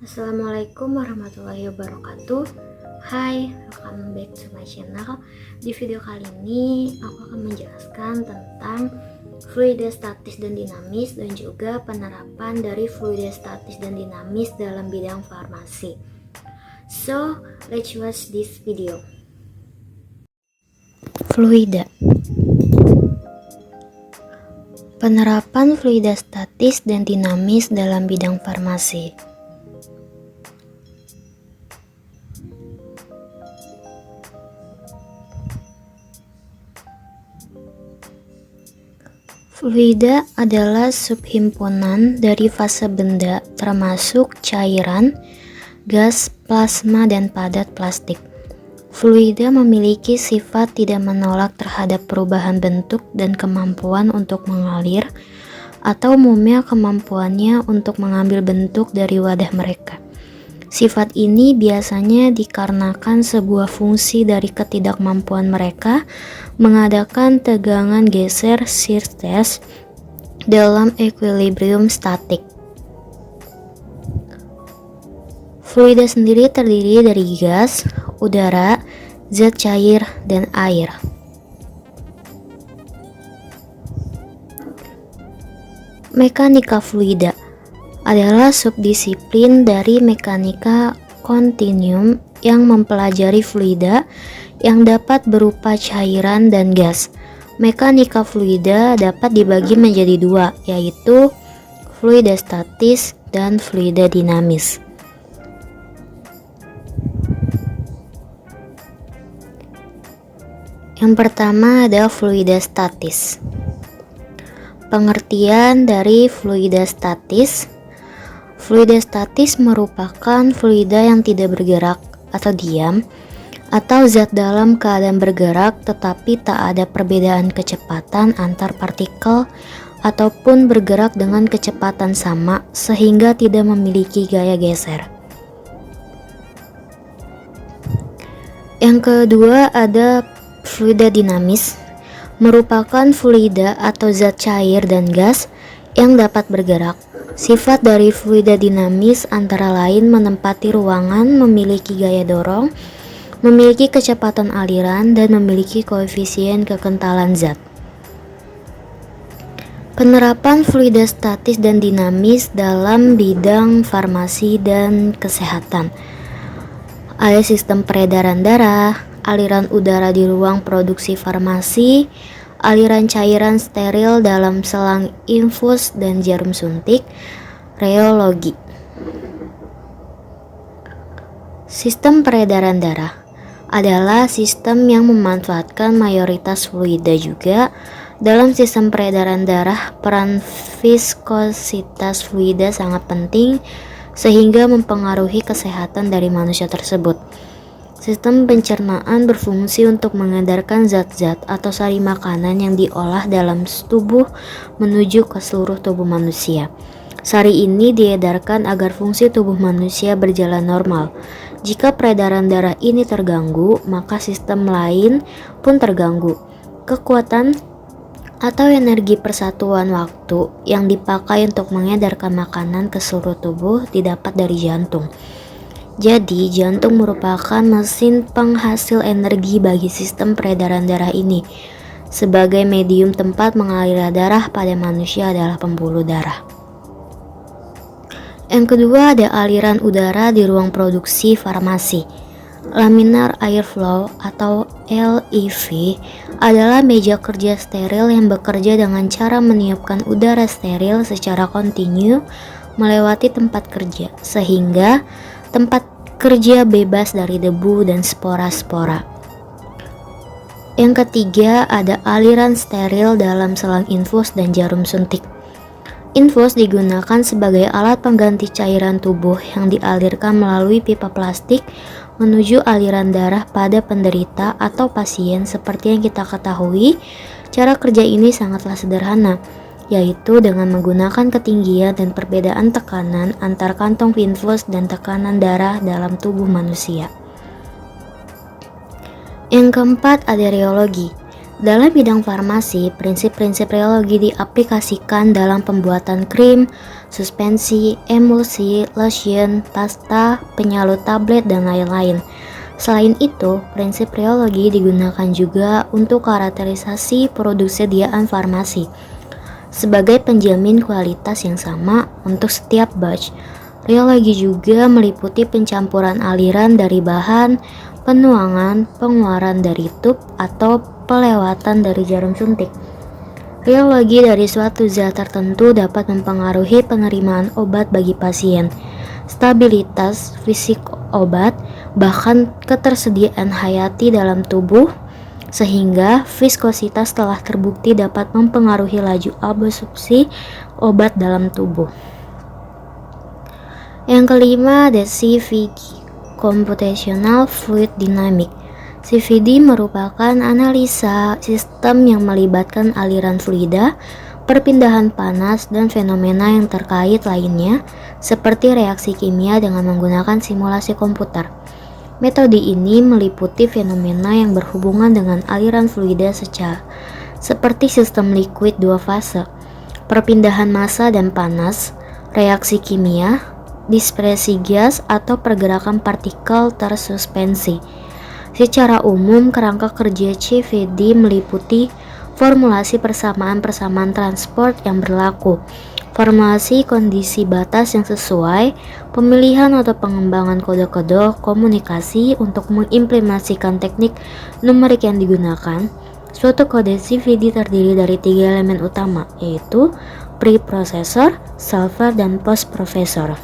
Assalamualaikum warahmatullahi wabarakatuh. Hai, welcome back to my channel. Di video kali ini aku akan menjelaskan tentang fluida statis dan dinamis dan juga penerapan dari fluida statis dan dinamis dalam bidang farmasi. So, let's watch this video. Fluida. Penerapan fluida statis dan dinamis dalam bidang farmasi. Fluida adalah subhimpunan dari fase benda termasuk cairan, gas, plasma, dan padat plastik. Fluida memiliki sifat tidak menolak terhadap perubahan bentuk dan kemampuan untuk mengalir, atau umumnya kemampuannya untuk mengambil bentuk dari wadah mereka. Sifat ini biasanya dikarenakan sebuah fungsi dari ketidakmampuan mereka mengadakan tegangan geser shear stress dalam equilibrium statik. Fluida sendiri terdiri dari gas, udara, zat cair, dan air. Mekanika fluida adalah subdisiplin dari mekanika kontinum yang mempelajari fluida yang dapat berupa cairan dan gas. Mekanika fluida dapat dibagi menjadi dua, yaitu fluida statis dan fluida dinamis. Yang pertama ada fluida statis. Pengertian dari fluida statis. Fluida statis merupakan fluida yang tidak bergerak atau diam, atau zat dalam keadaan bergerak tetapi tak ada perbedaan kecepatan antar partikel ataupun bergerak dengan kecepatan sama sehingga tidak memiliki gaya geser. Yang kedua ada fluida dinamis, merupakan fluida atau zat cair dan gas yang dapat bergerak. Sifat dari fluida dinamis antara lain menempati ruangan, memiliki gaya dorong, memiliki kecepatan aliran, dan memiliki koefisien kekentalan zat. Penerapan fluida statis dan dinamis dalam bidang farmasi dan kesehatan. Ada sistem peredaran darah, aliran udara di ruang produksi farmasi, aliran cairan steril dalam selang infus dan jarum suntik, reologi. Sistem peredaran darah adalah sistem yang memanfaatkan mayoritas fluida juga. Dalam sistem peredaran darah, peran viskositas fluida sangat penting sehingga mempengaruhi kesehatan dari manusia tersebut. Sistem pencernaan berfungsi untuk mengedarkan zat-zat atau sari makanan yang diolah dalam tubuh menuju ke seluruh tubuh manusia. Sari ini diedarkan agar fungsi tubuh manusia berjalan normal. Jika peredaran darah ini terganggu, maka sistem lain pun terganggu. Kekuatan atau energi persatuan waktu yang dipakai untuk mengedarkan makanan ke seluruh tubuh didapat dari jantung. Jadi, jantung merupakan mesin penghasil energi bagi sistem peredaran darah ini. Sebagai medium tempat mengalirnya darah pada manusia adalah pembuluh darah. Yang kedua ada aliran udara di ruang produksi farmasi. Laminar airflow atau LEV adalah meja kerja steril yang bekerja dengan cara meniupkan udara steril secara kontinu melewati tempat kerja, sehingga tempat kerja bebas dari debu dan spora-spora. Yang ketiga ada aliran steril dalam selang infus dan jarum suntik. Infus digunakan sebagai alat pengganti cairan tubuh yang dialirkan melalui pipa plastik menuju aliran darah pada penderita atau pasien. Seperti yang kita ketahui, cara kerja ini sangatlah sederhana, yaitu dengan menggunakan ketinggian dan perbedaan tekanan antar kantong infus dan tekanan darah dalam tubuh manusia. Yang keempat ada reologi. Dalam bidang farmasi, prinsip-prinsip rheologi diaplikasikan dalam pembuatan krim, suspensi, emulsi, lotion, pasta, penyalut tablet, dan lain-lain. Selain itu, prinsip rheologi digunakan juga untuk karakterisasi produk sediaan farmasi sebagai penjamin kualitas yang sama untuk setiap batch. Rheologi juga meliputi pencampuran aliran dari bahan, penuangan, pengeluaran dari tub, atau pelewatan dari jarum suntik. Rheologi dari suatu zat tertentu dapat mempengaruhi penerimaan obat bagi pasien, stabilitas fisik obat, bahkan ketersediaan hayati dalam tubuh, sehingga viskositas telah terbukti dapat mempengaruhi laju absorpsi obat dalam tubuh. Yang kelima ada CVD, Computational Fluid Dynamics. CVD merupakan analisa sistem yang melibatkan aliran fluida, perpindahan panas, dan fenomena yang terkait lainnya, seperti reaksi kimia dengan menggunakan simulasi komputer. Metode ini meliputi fenomena yang berhubungan dengan aliran fluida seperti sistem liquid dua fase, perpindahan massa dan panas, reaksi kimia, dispersi gas, atau pergerakan partikel tersuspensi. Secara umum, kerangka kerja CVD meliputi formulasi persamaan-persamaan transport yang berlaku, formulasi kondisi batas yang sesuai, pemilihan atau pengembangan kode-kode komunikasi untuk mengimplementasikan teknik numerik yang digunakan. Suatu kode CVD terdiri dari 3 elemen utama, yaitu preprocessor, solver, dan postprocessor.